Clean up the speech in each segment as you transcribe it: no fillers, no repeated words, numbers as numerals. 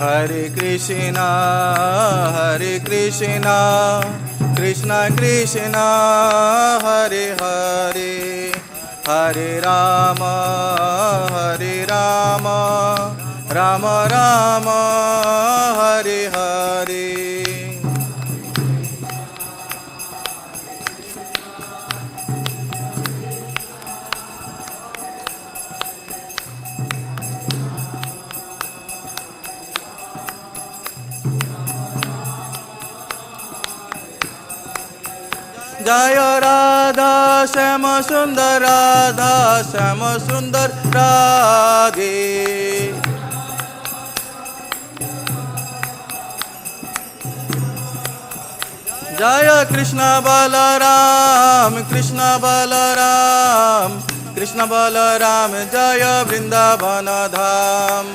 Hare Krishna, Krishna Krishna, Hare Hare, Hare Rama, Rama Rama, Hare Hare. Jaya Radha Shama Sundar Radha Shama Sundar Radhe. Jaya Krishna Balaram Krishna Balaram Krishna Balaram Jaya Vrindavana Dham.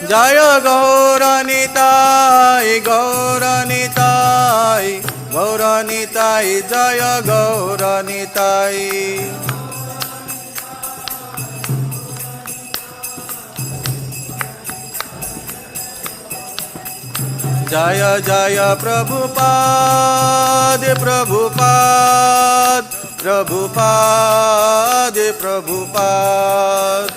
Jaya Gauranitai, Gauranitai, Gauranitai, Jaya Gauranitai. Jaya Jaya Prabhupada, Prabhupada, Prabhupada, Prabhupada.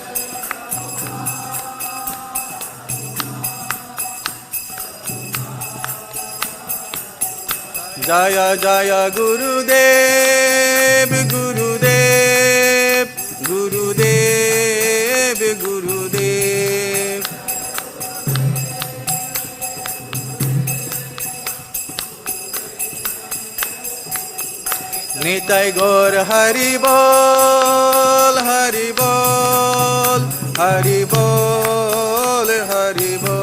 Jaya Jaya Gurudev, Gurudev, Gurudev, Gurudev. Nitai Gaur Hari Bol, Hari Bol, Hari Bol, Hari Bol.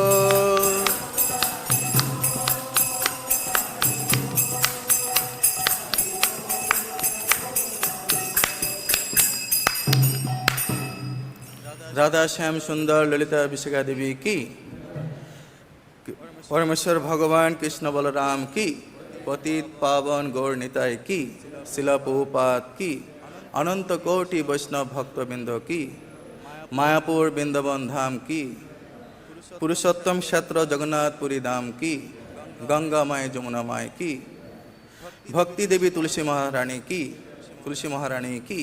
Radha শ্যাম সুন্দর ললিতা বিশাখা দেবী কি, পরমেশ্বর ভগবান কৃষ্ণ বলরাম কি, পতিত পাবন গৌর নিতাই কি, শিলা প্রভুপাদ কি, অনন্ত কোটি বৈষ্ণব ভক্তবৃন্দ কি, মায়াপুর বৃন্দাবন ধাম কি, পুরুষোত্তম ক্ষেত্র জগন্নাথপুরী ধাম কি, গঙ্গামায় যমুনামায় কি, ভক্তি দেবী তুলসী মহারানী কি, তুলসী মহারানী কি,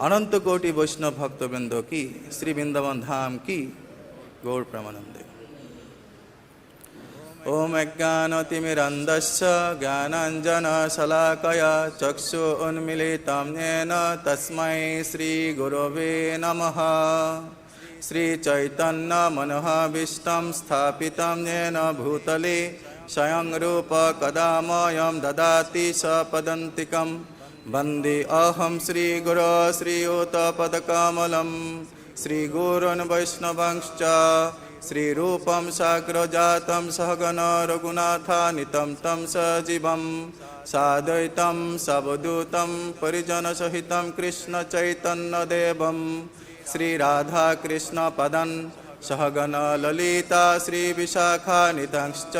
অনন্ত কোটি বৈষ্ণব ভক্তবৃন্দ কি, শ্রী বৃন্দাবন ধাম কি, গৌর প্রেমানন্দে। ওম অজ্ঞানতিমিরন্ধস্য জ্ঞানাঞ্জনশলাকয়া চক্ষু উন্মিলিतं येन তস্मै শ্রীগুরবে নমঃ। শ্রীচৈতন্যমনোভীষ্টं স্থাপিतं येन ভূতলে স্বয়ং রূপ কদা মह्यं দদাতি সপদান্তিকं। वन्दे अहं श्रीगुरो श्रीयुतपदकमलं श्रीगुरोन् वैष्णवंश्च श्रीरूपं साग्रजातं सहगण रघुनाथान्वितं तं सजीवं साद्वैतं सवधूतं परिजनसहितं कृष्णचैतन्यदेवं श्रीराधाकृष्णपदं सहगण ललिता श्रीविशाखान्वितंश्च।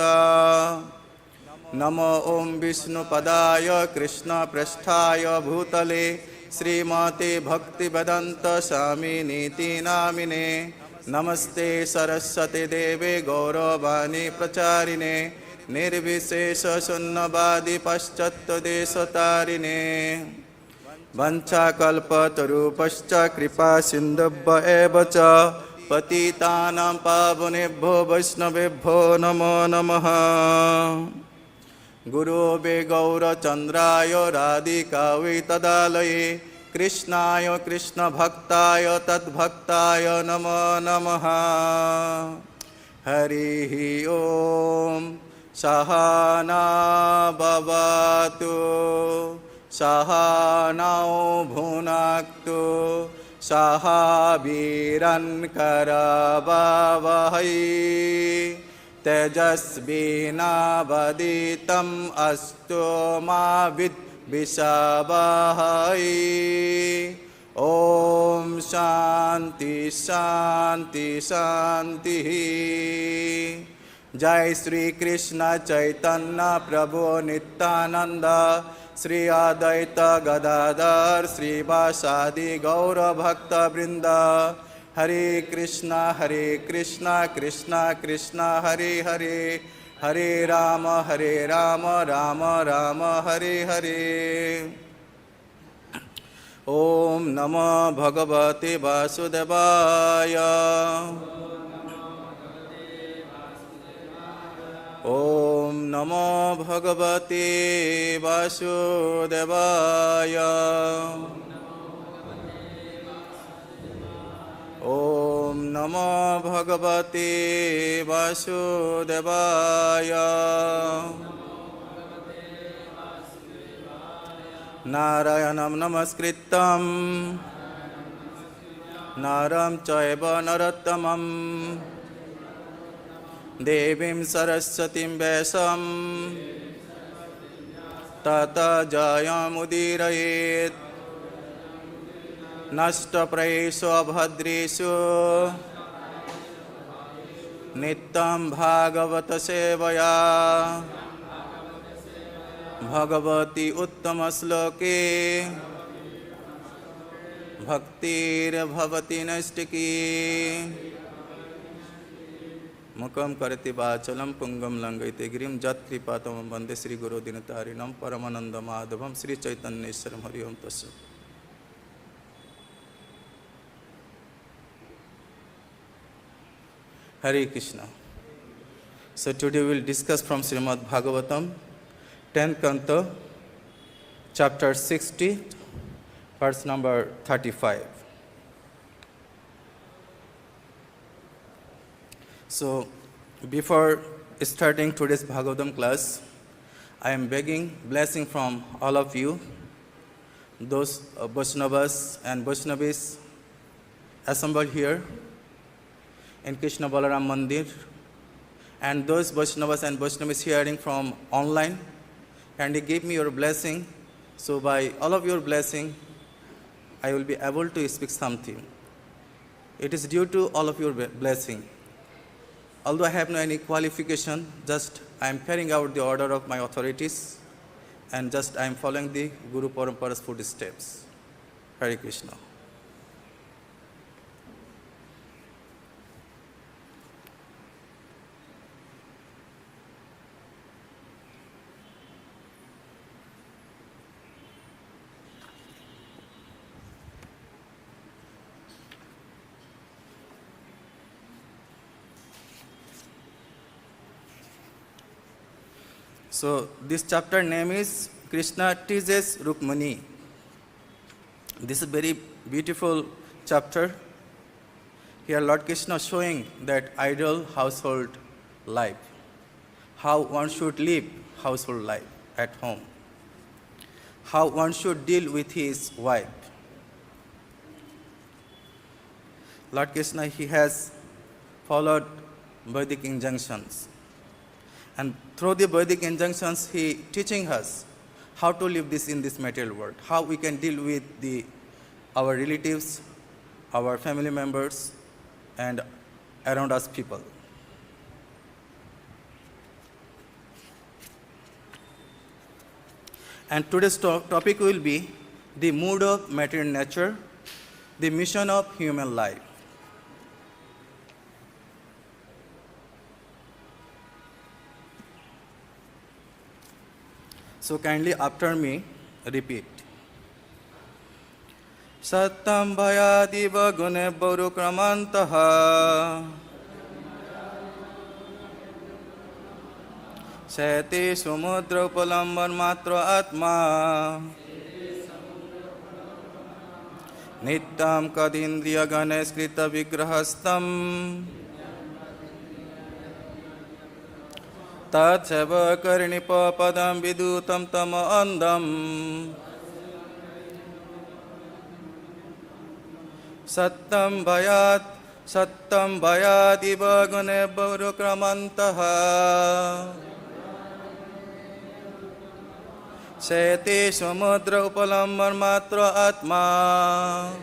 नमो ओं विष्णुपदाय कृष्णप्रेष्ठाय भूतले श्रीमते भक्तिवेदान्त स्वामिनीति नामिने। नमस्ते सरस्वती देवे गौरवाणी प्रचारिणे निर्विशेष शून्यवादी पाश्चात्यदेशतारिणे। वंशाकल्पतरुभ्यश्च कृपा सिन्धुभ्य एव च पतितानां पावनेभ्यो वैष्णवेभ्यो नमो नमः। गुरुवे गौरचन्द्राय राधिकायै तदालये कृष्णाय कृष्णभक्ताय तद्भक्ताय नमो नमः। हरिः ओं सहना भवतु सहनौ भुनक्तु सह वीर्यङ्करवावहै तेजस्विनावदितम् अस्तु मा विद्विषावहै। ॐ शान्ति शान्ति शान्तिः। जय श्री कृष्ण चैतन्य प्रभु नित्यानंद श्री अद्वैत गदाधर श्रीवासादि गौर भक्त वृंद हरे कृष्णा कृष्णा कृष्णा हरे हरे हरे राम राम राम हरे हरे। ओम नमो भगवते वासुदेवाय। ओम नमो भगवते वासुदेवाय। ओम नमो भगवते वासुदेवाय। नारायणं नमस्कृतं नरं चैव नरोत्तमं देवीं सरस्वतीं व्यासं ततो जयमुदीरयेत्। नष्टप्रायेषु अभद्रेषु नित्यं भागवत सेवया भगवती उत्तमश्लोके भक्तिर्भवति नैष्टिकी। मुखं करोति वाचालं पुंगं लंघयते गिरिं यत्कृपातमहं वन्दे श्रीगुरो दीनतारिणं परमानन्दमाधवं श्रीचैतन्येश्वरं हरि ओं तत्सत्। Hare Krishna. So today we will discuss from Srimad Bhagavatam, 10th canto, chapter 60, verse number 35. So before starting today's Bhagavatam class, I am begging blessing from all of you, those Vaishnavas and Vaishnavis assembled here in Krishna Balaram Mandir, and those Vaishnavas and Vaishnavis hearing from online, and you give me your blessing. So by all of your blessing, I will be able to speak something. It is due to all of your blessing. Although I have no any qualification, just I am carrying out the order of my authorities, and just I am following the Guru Parampara's footsteps. Hare Krishna. So this chapter name is Krishna teaches Rukmani. This is very beautiful chapter. Here Lord Krishna showing that ideal household life, how one should live household life at home, how one should deal with his wife. Lord Krishna, he has followed Vedic injunctions. And through the Vedic injunctions, he teaching us how to live this in this material world, how we can deal with our relatives, our family members, and around us people. And today's topic will be the mood of material nature, the mission of human life. So kindly after me repeat. Sattam bhayadiva gune baru kramantaha Seti samudra upalamban matra atma Nittam kadindriya ganeskrita vigrahastam Tat seva karnipa padam vidutam tama andam Sattam bhayat iva gune baru kramantaha Seti samudra upalambar matra atma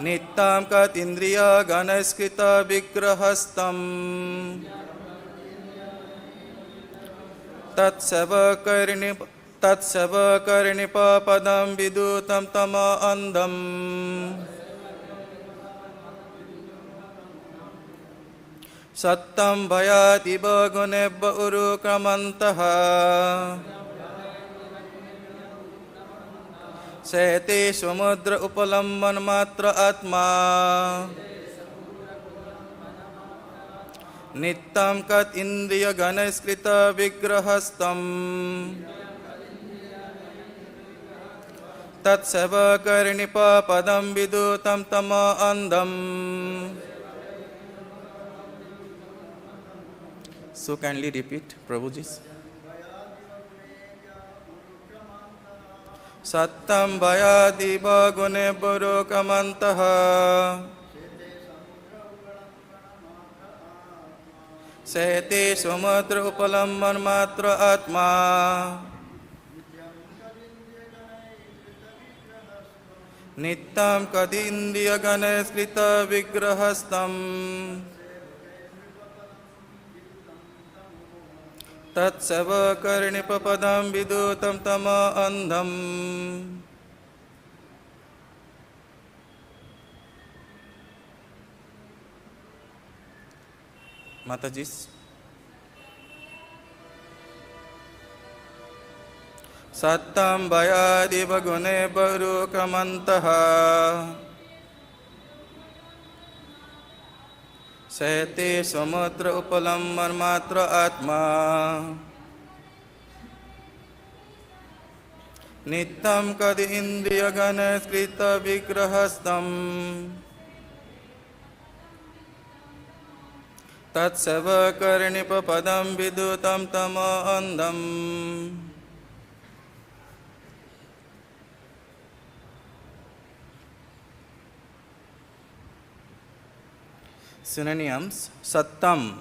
Nittam kat indriya ganaskrita vigrahastam Tatsavakarnipa padam vidutam tama andam Sattam bhayatiba gunebba urukramantaha Sete samudra upalamman matra atma Nittam kat indriya ganaskrita vigrahastam Tatsavakarnipa padam vidutam tama andam. So kindly repeat, Prabhuji. Sattam bhayati bhagune buru kamantaha Sete samudra upalamman matra atma Nittam kadindriya ganaskrita vigrahastam Tatsavakarnipa padam vidutam tama andam. Mataji. Sattam bhayadi bhagune baru kamantaha Sete samudra upalamman matra atma Nittam kadi indriya ganaskrita vigrahastam Tatsavakarnipa padam vidutam tama andam. Synonyms: Sattam,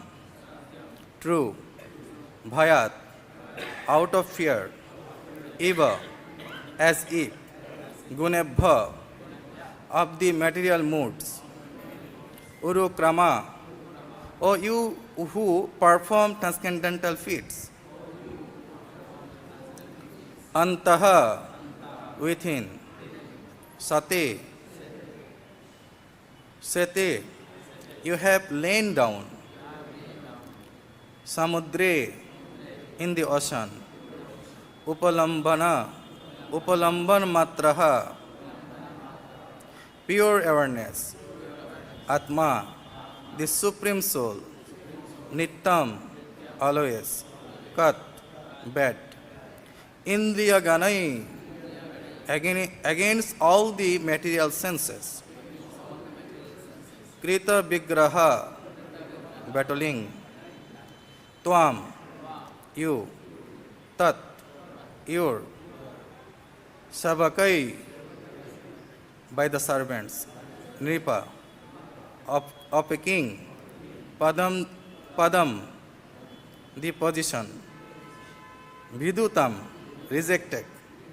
true; Bhayat, out of fear; Eva, as if; Gunebha, of the material moods; Urukrama, O you who perform transcendental feats; Antaha, within; Sate, Sete, you have lain down; Samudre, in the ocean; Upalambana, Upalamban matraha, pure awareness; Atma, the supreme soul; Nittam, always; Kat, bad; Indriya ganai, against all the material senses; Krita vigraha, battling; Tvam, you; Tat, your; Savakai, by the servants; Nripa, of a king; Padam, the position; Vidutam, rejected;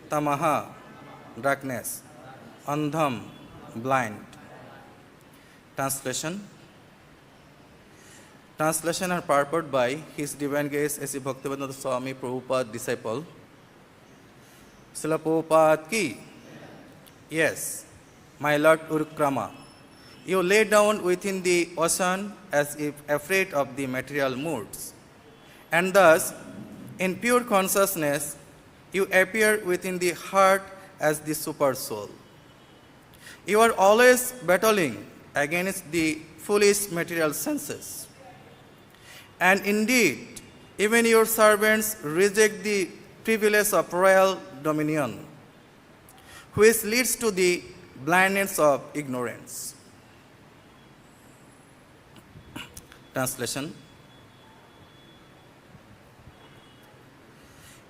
Tamaha, darkness; Andham, blind. Translation are purported by His Divine Grace A.C. Bhaktivedanta Swami Prabhupada disciple. Srila Prabhupada ki, yes, my Lord Urukrama, you lay down within the ocean as if afraid of the material moods, and thus, in pure consciousness, you appear within the heart as the super soul. You are always battling against the foolish material senses. And indeed, even your servants reject the privilege of royal dominion, which leads to the blindness of ignorance. Translation.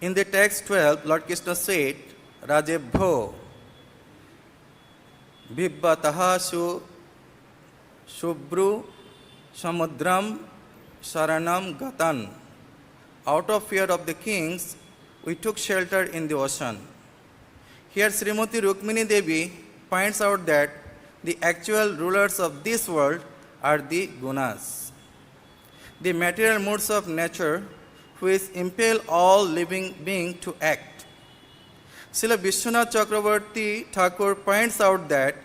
In the text 12, Lord Krishna said, Rajebho Vibhataha Shubhru Samudram Saranam Gatan. Out of fear of the kings, we took shelter in the ocean. Here Srimati Rukmini Devi points out that The actual rulers of this world are the gunas, the material moods of nature which impel all living beings to act. Srila Vishwanath Chakravarti Thakur points out that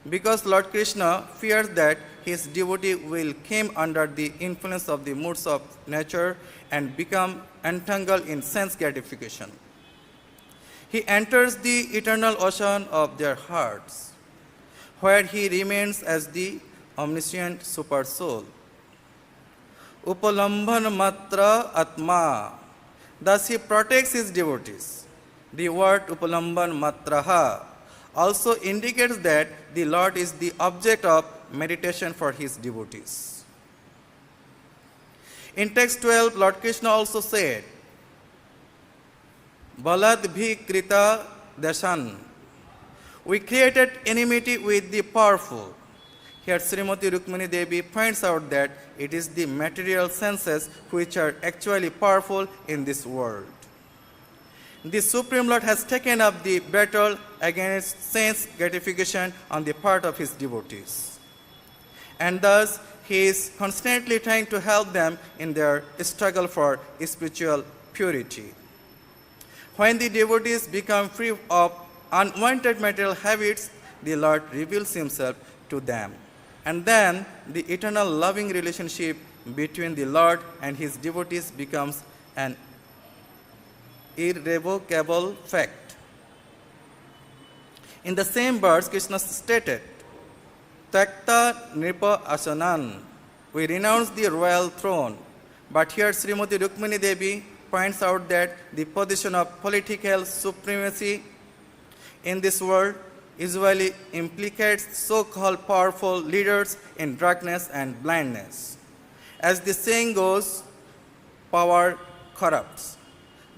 because Lord Krishna fears that his devotee will come under the influence of the moods of nature and become entangled in sense gratification, he enters the eternal ocean of their hearts, where he remains as the omniscient super soul. Upalamban matra atma. Thus he protects his devotees. The word upalamban matraha also indicates that the Lord is the object of meditation for his devotees. In text 12, Lord Krishna also said, Balad bhi krita dashan. We created enmity with the powerful. Here Srimati Rukmini Devi points out that it is the material senses which are actually powerful in this world. The Supreme Lord has taken up the battle against sense gratification on the part of his devotees. And thus, he is constantly trying to help them in their struggle for spiritual purity. When the devotees become free of unwanted material habits, the Lord reveals himself to them. And then the eternal loving relationship between the Lord and his devotees becomes an irrevocable fact. In the same verse, Krishna stated, Takta Nripa Asanan. We renounce the royal throne. But here Srimati Rukmini Devi points out that the position of political supremacy in this world usually implicates so-called powerful leaders in darkness and blindness. As the saying goes, power corrupts.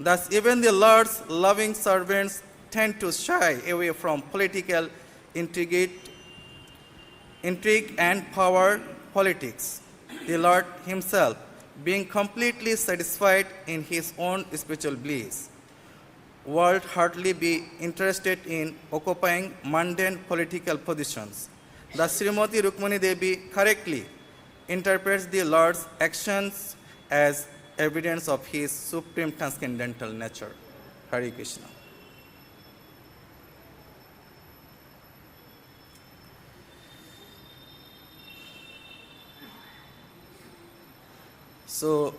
Thus, even the Lord's loving servants tend to shy away from political intrigue and power politics. The Lord himself, being completely satisfied in his own spiritual bliss, would hardly be interested in occupying mundane political positions. Thus, Srimati Rukmini Devi correctly interprets the Lord's actions as evidence of his supreme transcendental nature. Hare Krishna. So,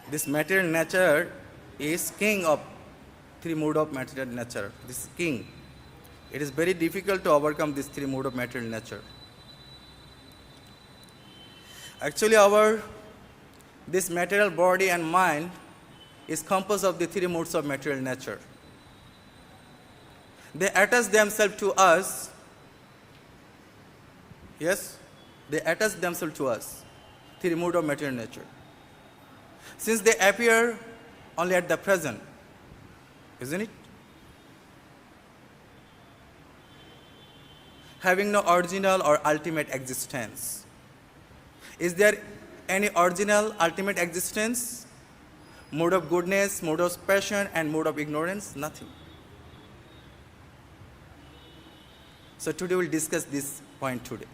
this material nature is king of three modes of material nature. This is king. It is very difficult to overcome this three modes of material nature. Actually, this material body and mind is composed of the three modes of material nature. They attach themselves to us. Yes? They attach themselves to us. Three modes of material nature. Since they appear only at the present, isn't it? Having no original or ultimate existence. Is there any original, ultimate existence? Mode of goodness, mode of passion, and mode of ignorance? Nothing. So today we'll discuss this point today.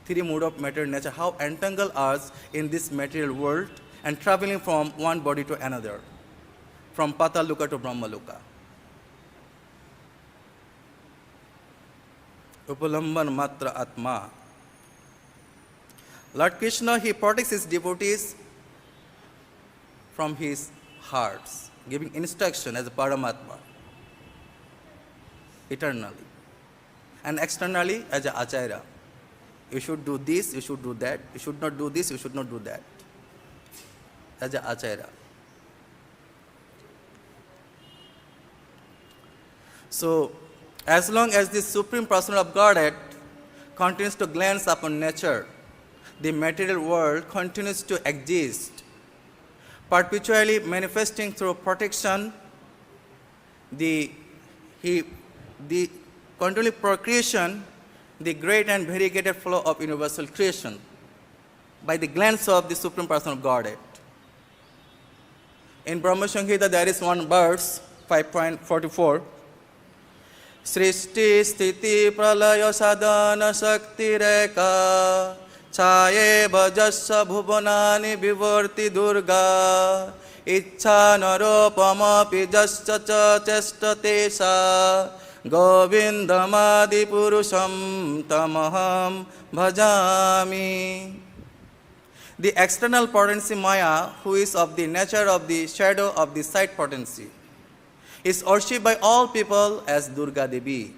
Three modes of material nature, how entangled us in this material world and traveling from one body to another, from Pataluka to Brahmaluka. Upalamban matra atma. Lord Krishna, he protects his devotees from his hearts, giving instruction as a Paramatma, eternally. And externally as a Acharya. You should do this, you should do that. You should not do this, you should not do that. As a Acharya. So, as long as the Supreme Person of Godhead continues to glance upon nature, the material world continues to exist, perpetually manifesting through protection, the continual procreation, the great and variegated flow of universal creation by the glance of the Supreme Person of Godhead. In Brahma Samhita there is one verse, 5.44. सृष्टि स्थिति प्रलय साधन शक्ति रेखा छाये भजस्व भुवनानि विवर्ति दुर्गा इच्छा नरोपमपि जश्च च चेष्टते सा गोविन्दमादिपुरुषं तमहं भजामि. The external potency Maya, who is of the nature of the shadow of the sight potency, is worshipped by all people as Durga Devi,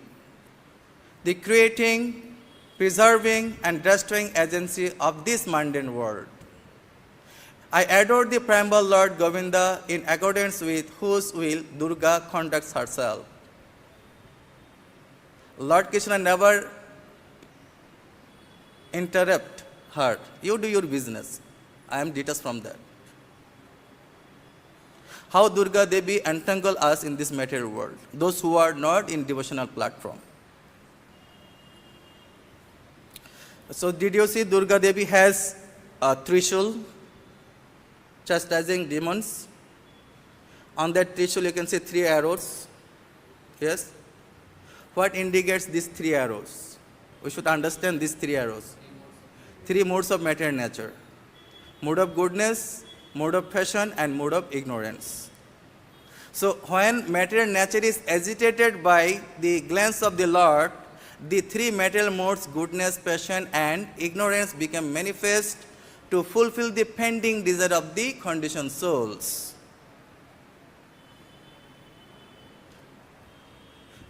the creating, preserving and destroying agency of this mundane world. I adore the primal Lord Govinda in accordance with whose will Durga conducts herself. Lord Krishna never interrupt her. You do your business. I am detached from that. How Durga Devi entangle us in this material world, those who are not in devotional platform. So did you see Durga Devi has a trishul chastising demons? On that trishul you can see 3 arrows. Yes? What indicates these 3 arrows? We should understand these 3 arrows. 3 modes of material nature. Mode of goodness, mode of passion and mode of ignorance. So when material nature is agitated by the glance of the Lord, the 3 material modes, goodness, passion and ignorance, become manifest to fulfill the pending desire of the conditioned souls.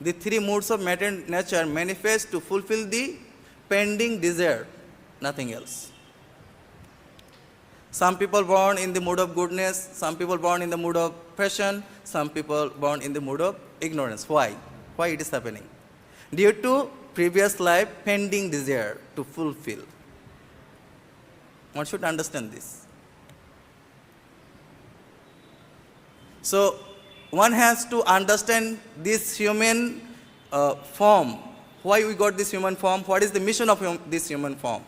The 3 modes of material nature manifest to fulfill the pending desire, nothing else. Some people born in the mood of goodness, some people born in the mood of passion, some people born in the mood of ignorance. Why? Why it is happening? Due to previous life pending desire to fulfill. One should understand this. So one has to understand this human form. Why we got this human form? What is the mission of this human form?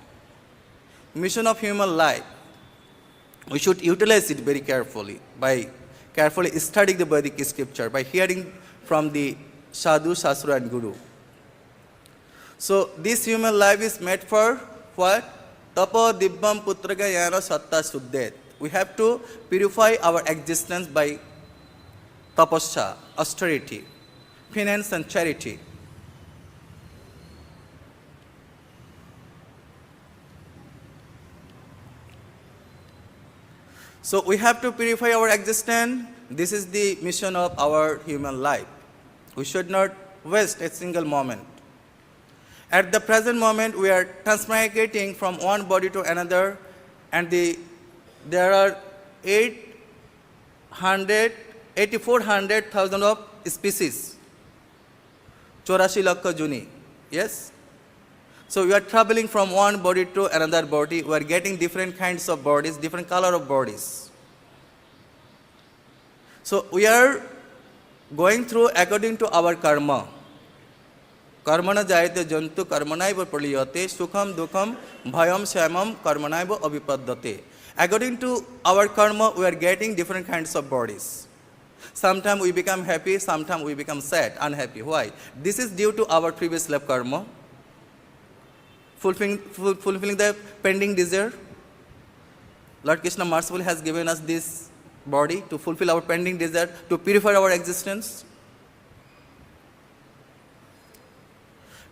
Mission of human life. We should utilize it very carefully by carefully studying the Vedic scripture, by hearing from the Sadhu, Shastra and Guru. So this human life is made for what? Tapa dibbam putraga yana satta suddhet. We have to purify our existence by tapasya, austerity, penance and charity. So we have to purify our existence. This is the mission of our human life. We should not waste a single moment. At the present moment, we are transmigrating from one body to another, and there are 84,000 of species. 84 lakh juni. Yes? So we are traveling from one body to another body. We are getting different kinds of bodies, different color of bodies. So we are going through according to our karma. Karmana jayate jantu karmanaiva praliyate sukham dukham bhayam shyamam karmanaiva avipaddate. According to our karma, we are getting different kinds of bodies. Sometimes we become happy, sometimes we become sad, unhappy. Why? This is due to our previous life karma. Fulfilling the pending desire. Lord Krishna mercifully has given us this body to fulfill our pending desire, to purify our existence.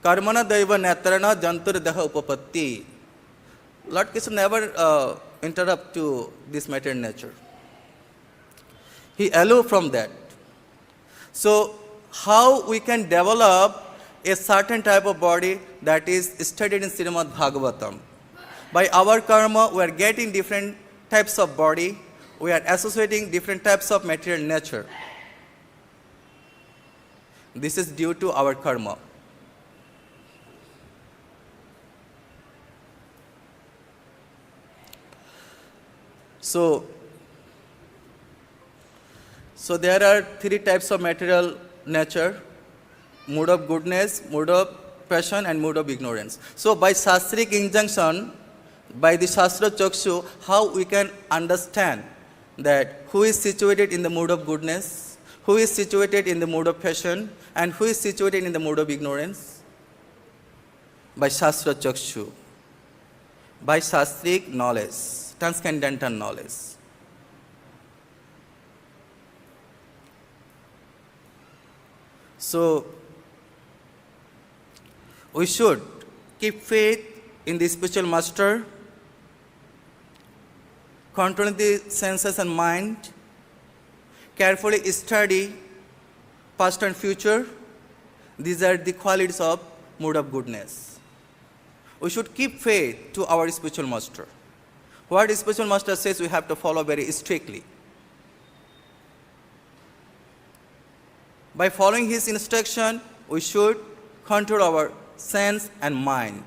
Karmana daiva netrana jantur deha upapatti. Lord Krishna never interrupt to this material nature. He aloof from that. So how we can develop a certain type of body that is studied in Srimad Bhagavatam? By our karma, we are getting different types of body. We are associating different types of material nature. This is due to our karma. So there are 3 types of material nature: mood of goodness, mood of passion and mood of ignorance. So by shastric injunction, by the Shastra Chakshu, how we can understand that who is situated in the mood of goodness, who is situated in the mode of passion and who is situated in the mode of ignorance? By Shastra Chakshu, by Shastric knowledge, transcendental knowledge. So, we should keep faith in the spiritual master, controlling the senses and mind, carefully study past and future. These are the qualities of mood of goodness. We should keep faith to our spiritual master. What spiritual master says, we have to follow very strictly. By following his instruction, we should control our sense and mind.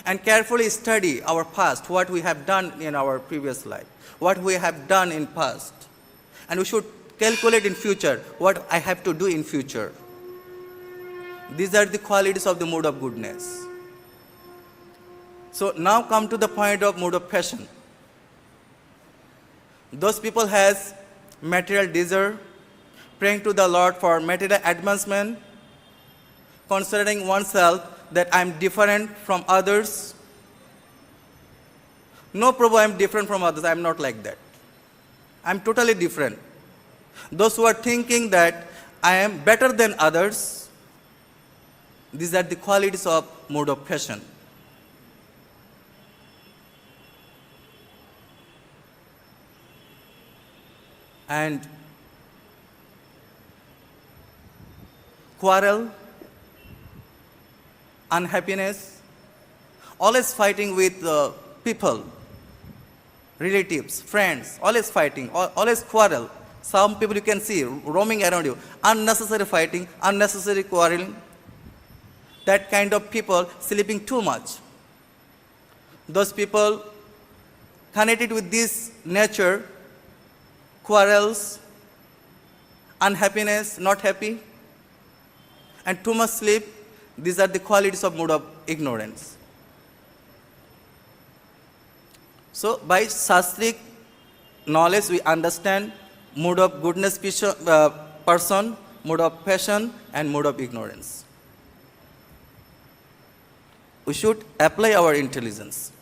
And carefully study our past, what we have done in our previous life, what we have done in past. And we should calculate in future, what I have to do in future. These are the qualities of the mood of goodness. So now come to the point of mood of passion. Those people has material desire, praying to the Lord for material advancement, considering oneself that I am different from others. No, Prabhu, I am different from others. I am not like that. I am totally different. Those who are thinking that I am better than others, these are the qualities of mood of passion. And quarrel, unhappiness, always fighting with people, relatives, friends, always fighting, always quarrel. Some people you can see roaming around you, unnecessary fighting, unnecessary quarreling. That kind of people sleeping too much. Those people connected with this nature, quarrels, unhappiness, not happy, and too much sleep, these are the qualities of mood of ignorance. So, by Shastric knowledge, we understand mood of goodness person, mood of passion, and mood of ignorance. We should apply our intelligence.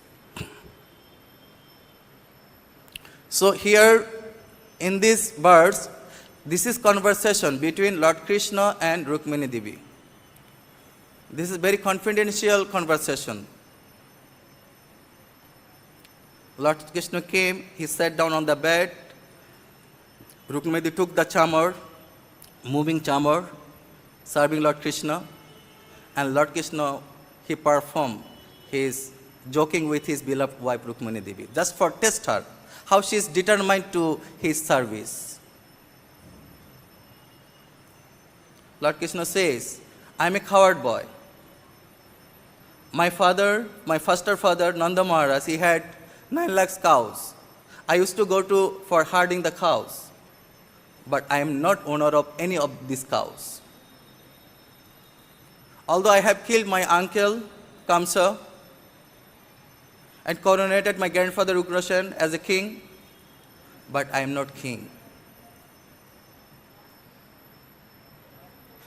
So here in this verse, this is conversation between Lord Krishna and Rukmini Devi. This is very confidential conversation. Lord Krishna came, he sat down on the bed. Rukmini Devi took the chamar, moving chamar, serving Lord Krishna. And Lord Krishna, he performed his joking with his beloved wife Rukmini Devi, just for test her, how she is determined to his service. Lord Krishna says, I am a coward boy. My foster father, Nanda Maharaj, he had 9 lakhs cows. I used to go for herding the cows, but I am not owner of any of these cows. Although I have killed my uncle, Kamsa, and coronated my grandfather Ugrasena as a king, but I am not king.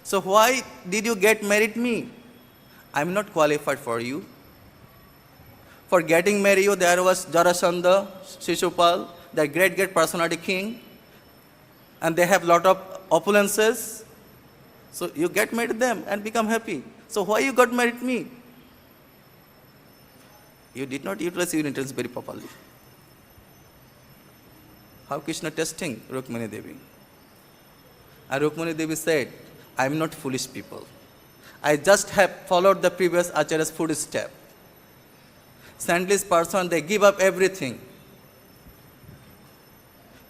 So why did you get married me? I am not qualified for you. For getting married you, there was Jarasandha, Shishupal, their great personality king, and they have lot of opulences. So you get married them and become happy. So why you got married me? You did not utilize your intelligence very properly. How Krishna testing Rukmini Devi? And Rukmini Devi said, I am not foolish people. I just have followed the previous Acharya's footstep. Saintly person, they give up everything.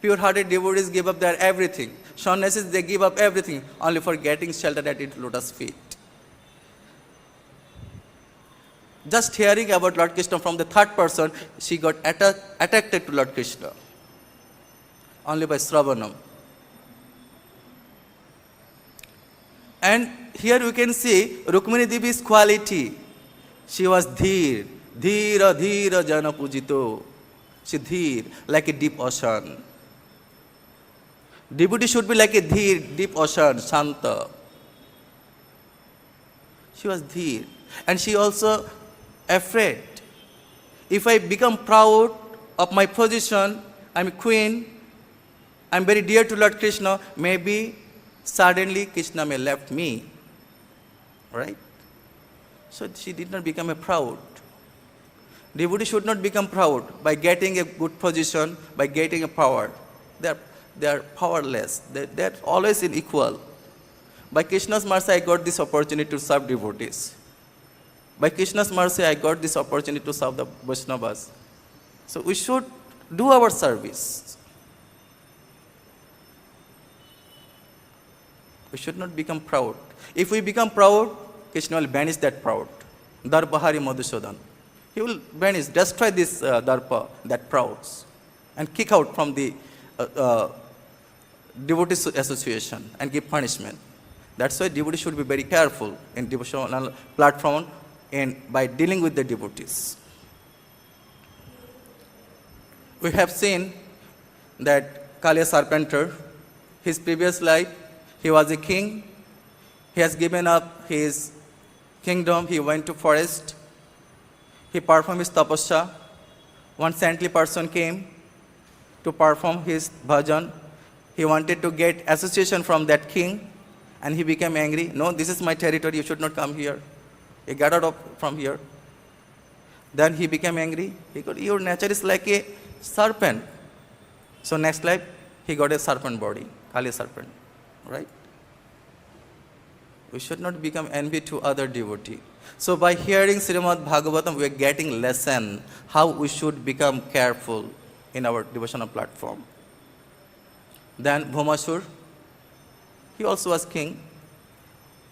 Pure-hearted devotees give up their everything. Sannyasis, they give up everything only for getting shelter at its lotus feet. Just hearing about Lord Krishna from the third person, she got attracted to Lord Krishna. Only by Sravanam. And here we can see Rukmini Devi's quality. She was dhir, dhira dhira jana pujito. She dheer, like a deep ocean. Devotee should be like a dheer, deep ocean, shanta. She was dheer. And she also afraid. If I become proud of my position, I'm a queen, I'm very dear to Lord Krishna, maybe suddenly Krishna may left me. Right? So she did not become a proud. Devotee should not become proud by getting a good position, by getting a power. They are powerless. They are always unequal. By Krishna's mercy, I got this opportunity to serve devotees. By Krishna's mercy, I got this opportunity to serve the Vaishnavas. So we should do our service. We should not become proud. If we become proud, Krishna will banish that proud. Darpahari Madhusudan. He will banish, destroy this darpa, that prouds, and kick out from the devotee association and give punishment. That's why devotees should be very careful in devotional platform and by dealing with the devotees. We have seen that Kaliya Sarpenter, his previous life, he was a king. He has given up his kingdom. He went to forest. He performed his tapasya. One saintly person came to perform his bhajan. He wanted to get association from that king, and he became angry. No, this is my territory. You should not come here. He got out from here. Then he became angry. He got, your nature is like a serpent. So next life, he got a serpent body, Kaliya serpent, right? We should not become envy to other devotee. So by hearing Srimad Bhagavatam, we are getting lesson how we should become careful in our devotional platform. Then Bhumasur, he also was king.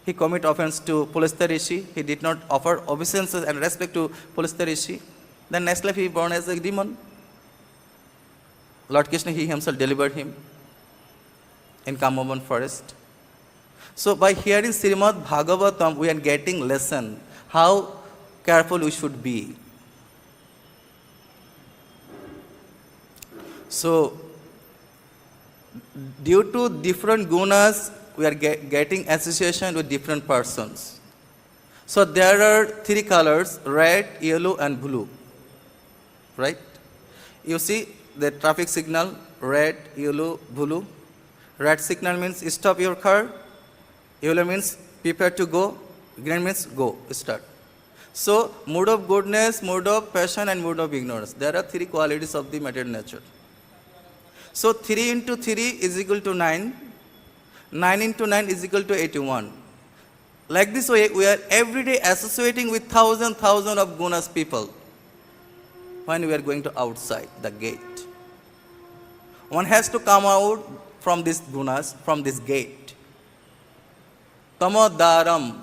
He committed offense to Pulastya Rishi. He did not offer obeisances and respect to Pulastya Rishi. Then next life he born as a demon. Lord Krishna, he himself delivered him in Kamavan forest. So by hearing Srimad Bhagavatam, we are getting lesson how careful we should be. So due to different gunas, we are getting association with different persons. So there are three colors, red, yellow and blue. Right? You see the traffic signal, red, yellow, blue. Red signal means stop your car. Yellow means prepare to go. Green means go, start. So mood of goodness, mood of passion and mood of ignorance. There are three qualities of the material nature. So 3 into 3 is equal to 9. 9 into 9 is equal to 81. Like this way, we are every day associating with thousand of gunas people when we are going to outside the gate. One has to come out from these gunas, from this gate. Tamodaram,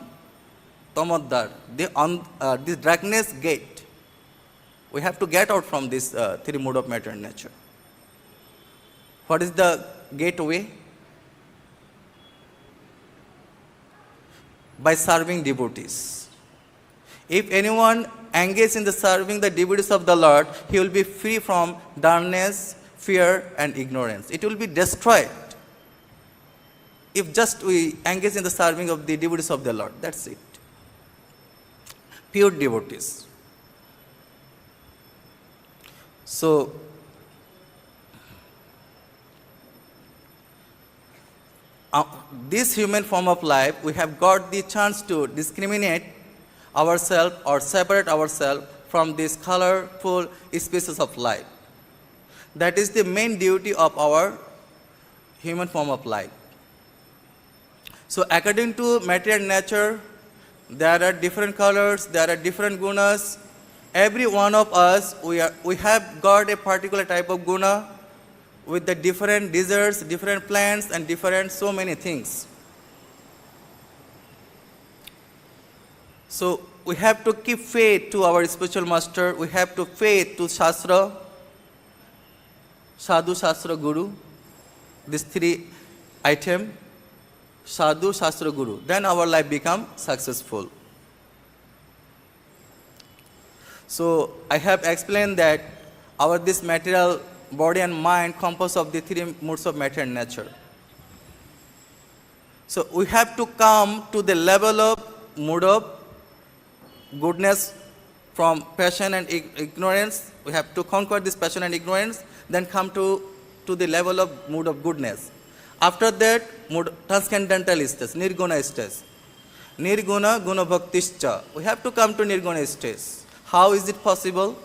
Tamodar, this darkness gate. We have to get out from this three mode of matter and nature. What is the gateway? By serving devotees. If anyone engages in the serving the devotees of the Lord, he will be free from darkness, fear and ignorance. It will be destroyed. If just we engage in the serving of the devotees of the Lord, that's it. Pure devotees. So, this human form of life, we have got the chance to discriminate ourselves or separate ourselves from this colorful species of life. That is the main duty of our human form of life. So according to material nature, there are different colors, there are different gunas. Every one of us, we have got a particular type of guna with the different desserts, different plants, and different so many things. So we have to keep faith to our spiritual master. We have to faith to Shastra, Sadhu, Shastra, Guru. These three items, Sadhu, Shastra, Guru. Then our life becomes successful. So I have explained that our this material body and mind composed of the three moods of matter and nature. So we have to come to the level of mood of goodness from passion and ignorance. We have to conquer this passion and ignorance, then come to the level of mood of goodness. After that, mood transcendental stage, nirguna stage. Nirguna guna bhaktischa. We have to come to nirguna stage. How is it possible?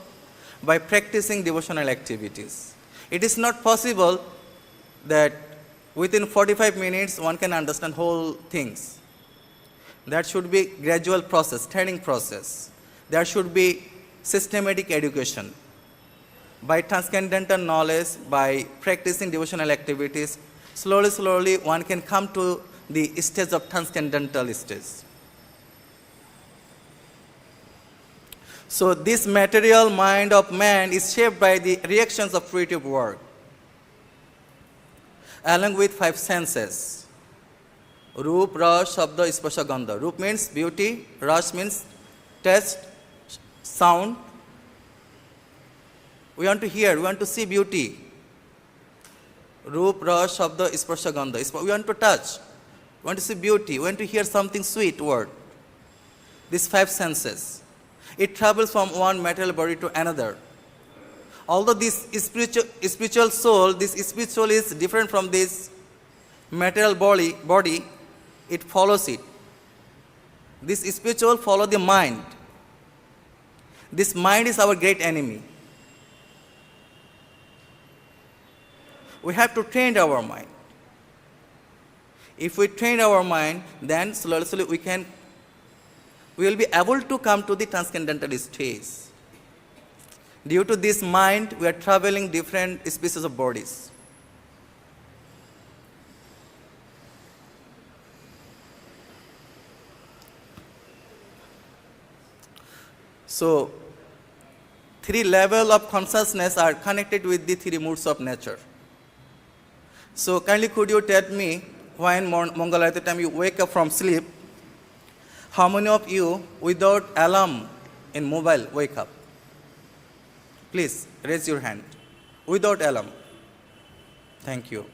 By practicing devotional activities. It is not possible that within 45 minutes one can understand whole things. That should be gradual process, training process. There should be systematic education. By transcendental knowledge, by practicing devotional activities, slowly one can come to the stage of transcendental stage. So this material mind of man is shaped by the reactions of creative work, along with five senses. Roop, Ras, Shabda, Sparsha, Gandha. Roop means beauty, Ras means taste, sound. We want to hear, we want to see beauty. Roop, Ras, Shabda, Sparsha, Gandha. We want to touch, we want to see beauty, we want to hear something sweet word. These five senses. It travels from one material body to another. Although this spiritual soul, this spiritual is different from this material body, it follows it. This spiritual follows the mind. This mind is our great enemy. We have to train our mind. If we train our mind, then slowly we will be able to come to the transcendental stage. Due to this mind, we are traveling different species of bodies. So, three levels of consciousness are connected with the three moods of nature. So, kindly could you tell me, when Mongala, at the time you wake up from sleep, how many of you without alarm in mobile wake up? Please raise your hand. Without alarm. Thank you.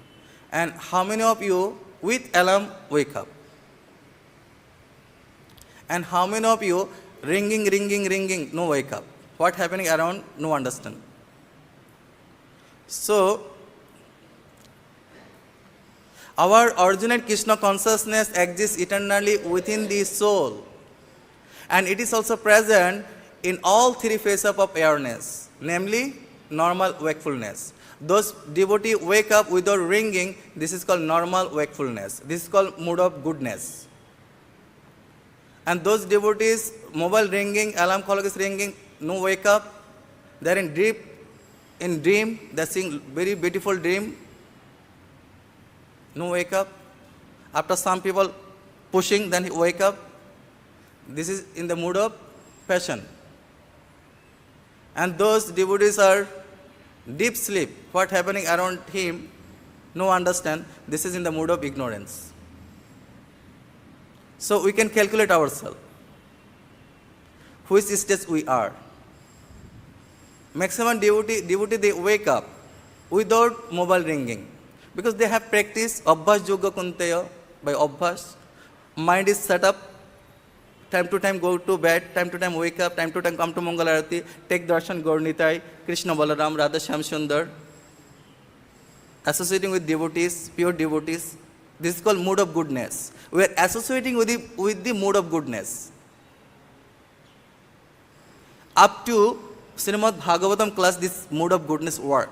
And how many of you with alarm wake up? And how many of you ringing, no wake up? What happening around, no understand. So, our original Krishna consciousness exists eternally within the soul. And it is also present in all three phases of awareness, namely normal wakefulness. Those devotees wake up without ringing, this is called normal wakefulness. This is called mood of goodness. And those devotees, mobile ringing, alarm clock is ringing, no wake up, they are in dream, they are seeing very beautiful dream, no wake up. After some people pushing, then he wake up. This is in the mood of passion. And those devotees are deep sleep. What happening around him, no understand. This is in the mood of ignorance. So we can calculate ourselves which stage we are. Maximum devotee they wake up without mobile ringing, because they have practiced Abhas Yoga Kunteya by Abhas. Mind is set up, time to time go to bed, time to time wake up, time to time come to Mangala Arati, take darshan Gaur Nitai, Krishna Balaram, Radha Shyam Sundar, associating with devotees, pure devotees. This is called mood of goodness. We are associating with the mood of goodness. Up to Srimad Bhagavatam class, this mood of goodness work.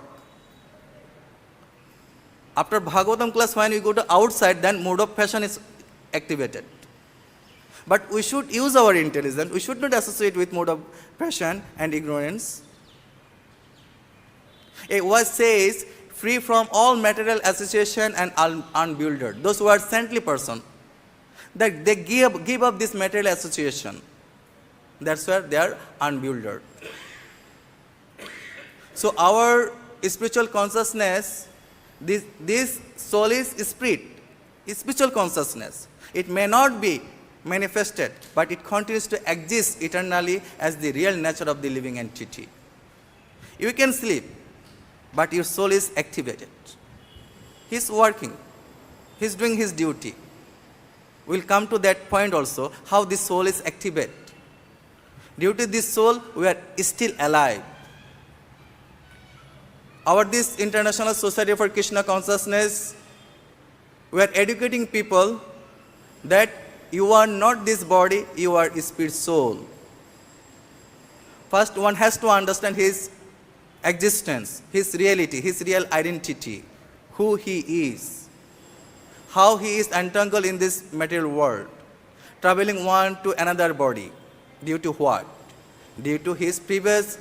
After Bhagavatam class, when we go to outside, then mood of passion is activated. But we should use our intelligence. We should not associate with mood of passion and ignorance. It was says, free from all material association and unbewildered. Those who are saintly person, that they give up this material association. That's where they are unbewildered. So our spiritual consciousness, this soul is spirit, spiritual consciousness. It may not be manifested, but it continues to exist eternally as the real nature of the living entity. You can sleep, but your soul is activated. He's working. He's doing his duty. We'll come to that point also, how the soul is activated. Due to this soul, we are still alive. This International Society for Krishna Consciousness, we are educating people that you are not this body, you are spirit soul. First, one has to understand his existence, his reality, his real identity, who he is, how he is entangled in this material world, traveling one to another body. Due to what? Due to his previous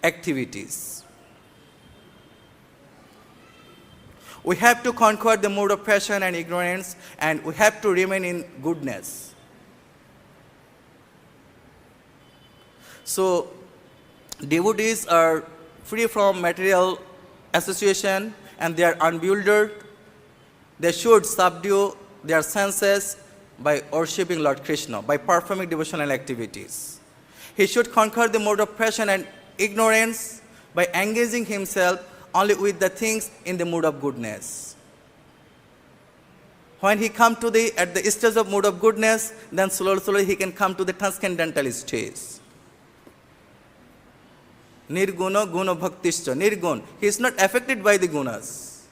activities. We have to conquer the mode of passion and ignorance, and we have to remain in goodness. So, devotees are free from material association and they are unbewildered. They should subdue their senses by worshipping Lord Krishna, by performing devotional activities. He should conquer the mode of passion and ignorance by engaging himself only with the things in the mood of goodness. When he comes to at the stage of mood of goodness, then slowly he can come to the transcendental stage. Nirguna guna bhaktischa, nirgun. He is not affected by the gunas.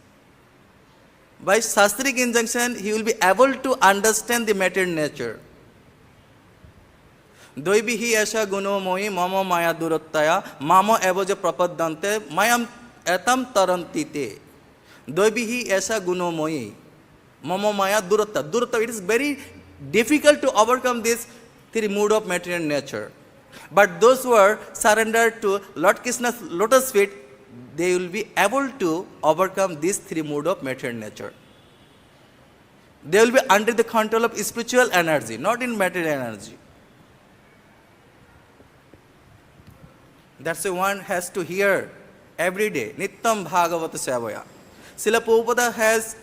By shastric injunction, he will be able to understand the material nature. Doibihi esha guno moi mama maya durattaya mama evoja prapaddante mayam etam tarantite. Doibihi esha guno moi mama maya duratta. Duratta, it is very difficult to overcome this three mood of material nature. But those who are surrendered to Lord Krishna's lotus feet, they will be able to overcome these three mood of material nature. They will be under the control of spiritual energy, not in material energy. That's why one has to hear every day, Nittam Bhagavata Sevaya. Srila Prabhupada has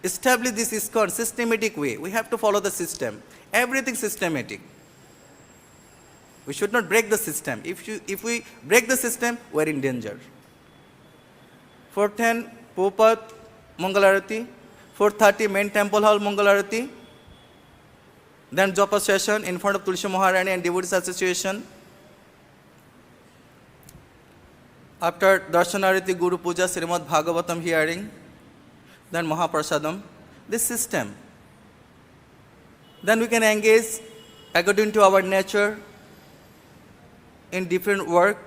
established this ISKCON systematic way. We have to follow the system. Everything systematic. We should not break the system. If we break the system, we are in danger. 4:10 Prabhupada Mangalarati, 4:30 main temple hall Mangalarati, then Japa session in front of Tulsi Maharani and Devotees Association. After Darshanarati, Guru Puja, Srimad Bhagavatam hearing, then Mahaprasadam, this system. Then we can engage according to our nature in different work.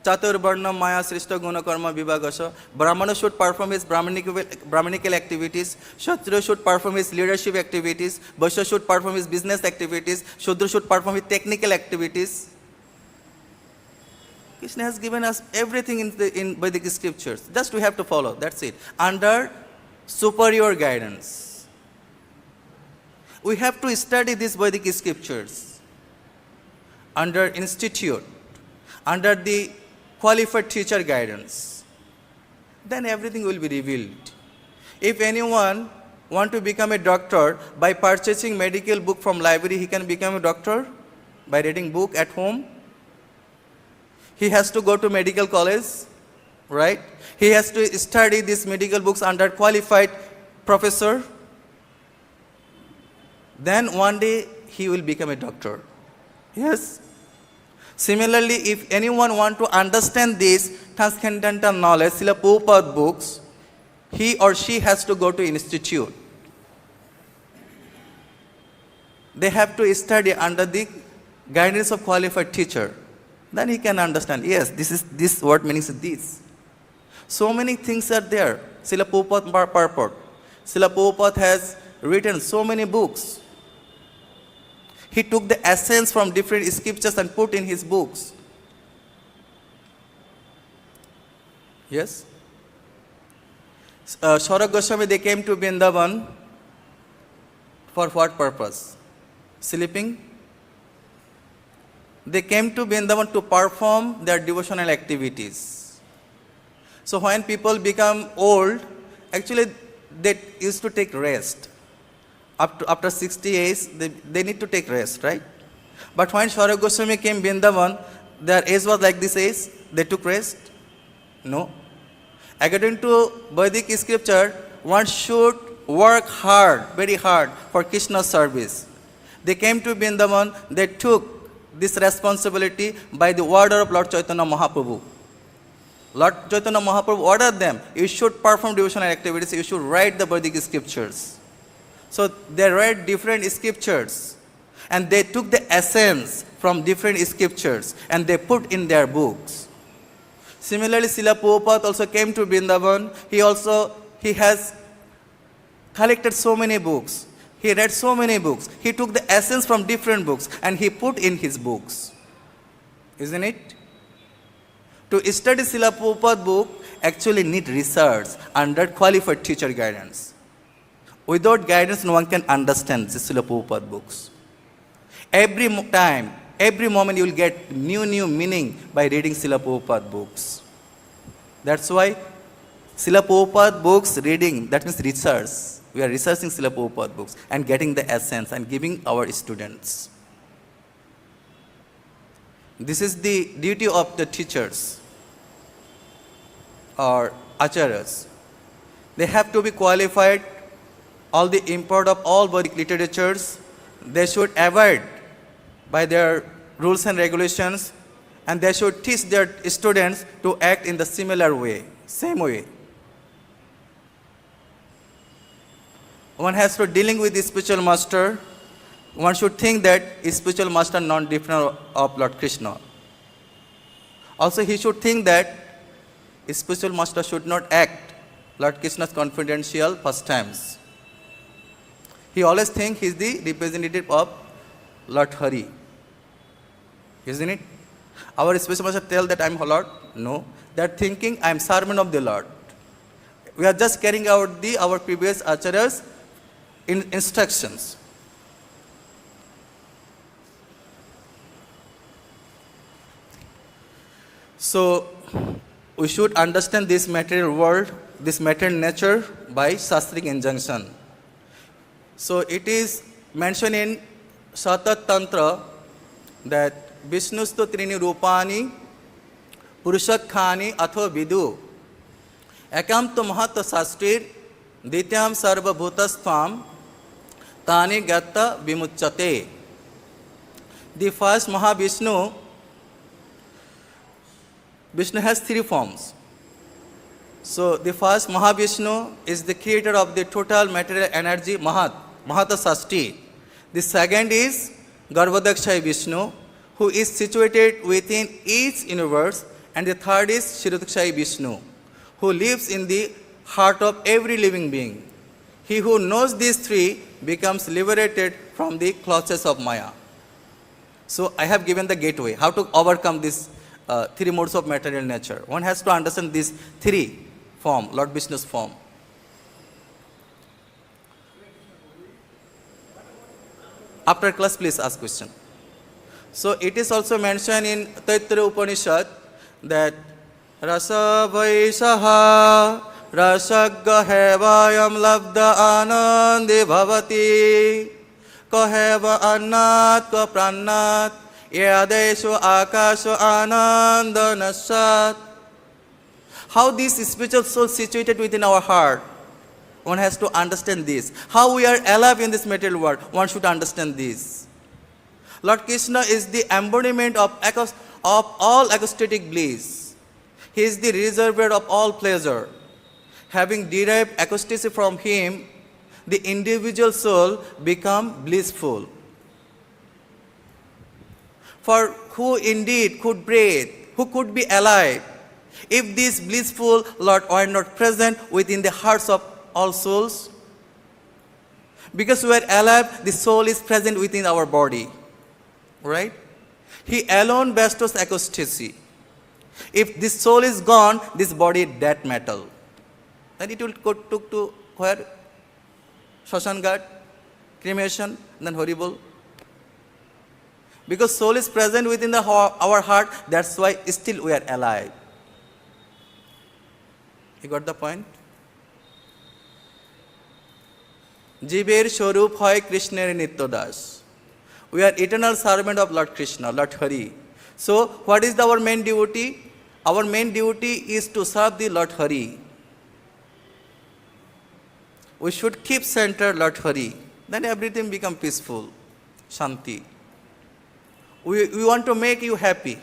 Chatur Varna Maya Srishta Guna Karma Vibhagasha. Brahmana should perform his Brahmanical activities. Kshatriya should perform his leadership activities. Vaishya should perform his business activities. Shudra should perform his technical activities. Krishna has given us everything in Vedic scriptures. Just we have to follow. That's it. Under superior guidance. We have to study these Vedic scriptures under institute, under the qualified teacher guidance. Then everything will be revealed. If anyone want to become a doctor by purchasing medical book from library, he can become a doctor by reading book at home. He has to go to medical college, right? He has to study these medical books under qualified professor. Then one day he will become a doctor. Yes. Similarly, if anyone want to understand this transcendental knowledge, Srila Prabhupada books, he or she has to go to institute. They have to study under the guidance of qualified teacher. Then he can understand, yes, this word means this. So many things are there. Srila Prabhupada purport. Srila Prabhupada has written so many books. He took the essence from different scriptures and put in his books. Yes? Shaurya Goswami, they came to Vrindavan for what purpose? Sleeping? They came to Vrindavan to perform their devotional activities. So when people become old, actually they used to take rest. After 60 years, they need to take rest, right? But when Shaurya Goswami came Vrindavan, their age was like this age, they took rest? No. According to Vedic scripture, one should work hard, very hard for Krishna's service. They came to Vrindavan, they took this responsibility by the order of Lord Chaitanya Mahaprabhu. Lord Chaitanya Mahaprabhu ordered them, you should perform devotional activities, you should write the Vedic scriptures. So they read different scriptures and they took the essence from different scriptures and they put in their books. Similarly, Srila Prabhupada also came to Vrindavan. He has collected so many books. He read so many books. He took the essence from different books and he put in his books. Isn't it? To study Srila Prabhupada's book actually need research under qualified teacher guidance. Without guidance, no one can understand the Srila Prabhupada books. Every time, every moment you will get new meaning by reading Srila Prabhupada books. That's why Srila Prabhupada books reading, that means research. We are researching Srila Prabhupada books and getting the essence and giving our students. This is the duty of the teachers or acharyas. They have to be qualified, all the import of all Vedic literatures. They should avoid by their rules and regulations, and they should teach their students to act in the similar way, same way. One has to dealing with the spiritual master, one should think that is spiritual master not different of Lord Krishna. Also he should think that his spiritual master should not act Lord Krishna's confidential pastimes. He always thinks he is the representative of Lord Hari. Isn't it? Our spiritual master tell that I am Lord? No. They are thinking I am servant of the Lord. We are just carrying out our previous acharyas instructions. So we should understand this material world, this material nature by Shastric injunction. So it is mentioned in Satat Tantra that Vishnustu Trini Rupani Purushakhani Atho Vidu Ekam Tu Mahatma Shastrir Dityam Sarva Bhutastham Tani Gatta Vimucchate. The first Mahavishnu, Vishnu has three forms. So the first Mahavishnu is the creator of the total material energy, Mahata Sasti. The second is Garbhodakshai Vishnu, who is situated within each universe. And the third is Shirodakshai Vishnu, who lives in the heart of every living being. He who knows these three becomes liberated from the clutches of Maya. So I have given the gateway, how to overcome these three modes of material nature. One has to understand these three form, Lord Vishnu's form. After class, please ask question. So it is also mentioned in Taittiriya Upanishad that Rasa Vaishaha Rasagga Hevayam Labda Anandi Bhavati Kaheva Annat Ka Prannat Yadeshu Akashu Ananda Nasat. How this spiritual soul situated within our heart, one has to understand this. How we are alive in this material world, one should understand this. Lord Krishna is the embodiment of all ecstatic bliss. He is the reservoir of all pleasure. Having derived ecstasy from him, the individual soul become blissful. For who indeed could breathe, who could be alive, if this blissful Lord were not present within the hearts of all souls? Because we are alive, the soul is present within our body. Right? He alone bestows ecstasy. If this soul is gone, this body is dead metal. Then it will go to where? Shashan Ghat, cremation, then horrible. Because soul is present within our heart, that's why still we are alive. You got the point? Jiber Shorup Hoy Krishner Nitya Das. We are eternal servant of Lord Krishna, Lord Hari. So what is our main duty? Our main duty is to serve the Lord Hari. We should keep center Lord Hari. Then everything become peaceful. Shanti. We want to make you happy.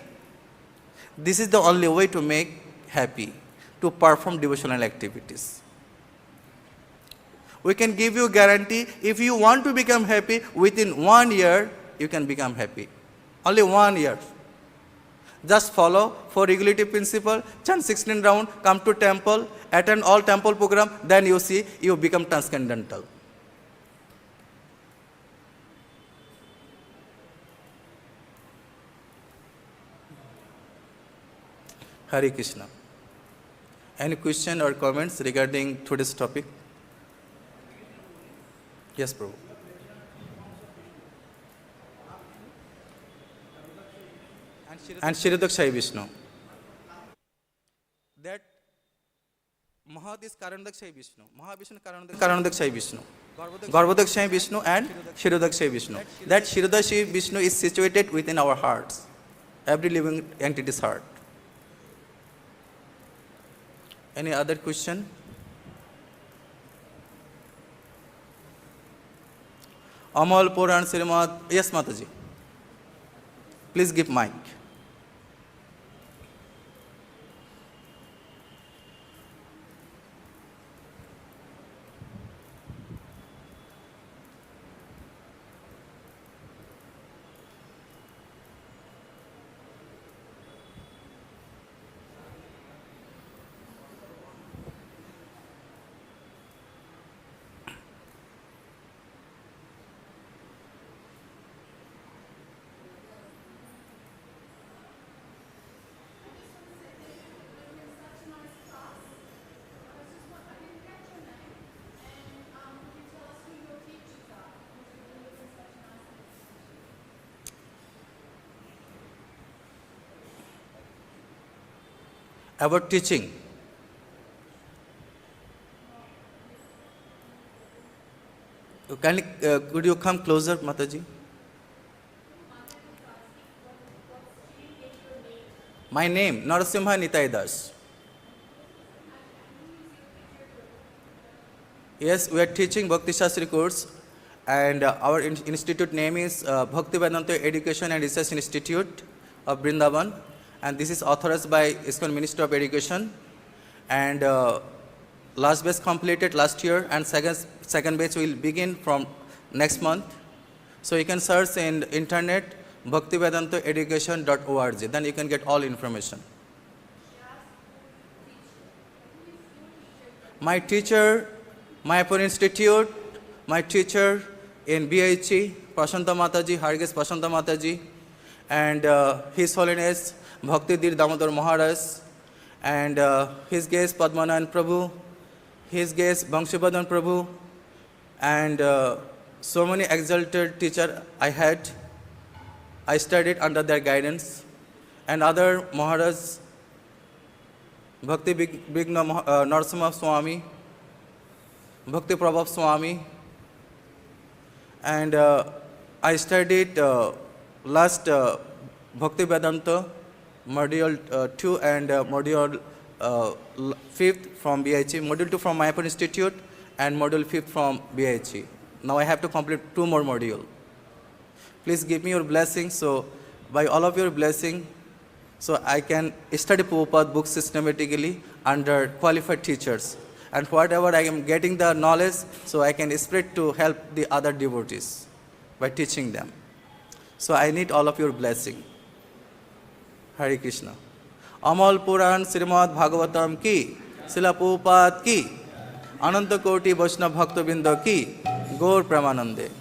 This is the only way to make happy, to perform devotional activities. We can give you guarantee, if you want to become happy, within 1 year, you can become happy. Only 1 year. Just follow 4 regulative principle, chant 16 round, come to temple, attend all temple program, then you see you become transcendental. Hare Krishna. Any question or comments regarding today's topic? Yes, Prabhu. And Shrirodak Sai Vishnu. That Mahad is Karandak Sai Vishnu. Mahavishnu Karandak Sai Vishnu. Garbhodak Sai Vishnu and Shrirodak Sai Vishnu. That Shrirodak Sai Vishnu is situated within our hearts. Every living entity's heart. Any other question? Amal Puran Srimad. Yes, Mataji. Please give mic. About teaching. Could you come closer, Mataji? My name, Narasimha Nitai Das. Yes, we are teaching Bhakti Shastri course, and our institute name is Bhakti Vedanta Education and Research Institute of Vrindavan. And this is authorized by ISKCON Ministry of Education. And last batch completed last year, and second batch will begin from next month. So you can search in internet bhaktivedantaeducation.org. Then you can get all information. My teacher, Mayapur Institute, my teacher in BHE, Prashanta Mataji, Hargesh Prashanta Mataji, and His Holiness Bhakti Dir Damodar Maharaj, and his guest Padmanayan Prabhu, his guest Bangshibhadan Prabhu, and so many exalted teachers I had. I studied under their guidance, and other Maharaj, Bhakti Bigna Narasimha Swami, Bhakti Prabhav Swami, and I studied last Bhakti Vedanta Module 2 and Module 5th from BHE, Module 2 from Mayapur Institute, and Module 5th from BHE. Now I have to complete 2 more modules. Please give me your blessing. So by all of your blessing, so I can study Prabhupada books systematically under qualified teachers. And whatever I am getting the knowledge, so I can spread to help the other devotees by teaching them. So I need all of your blessing. Hare Krishna. Amal Puran Srimad Bhagavatam ki, Srila Prabhupada ki, Ananta Koti Vaishnava Bhakta Binda ki, Gaur Pramanande.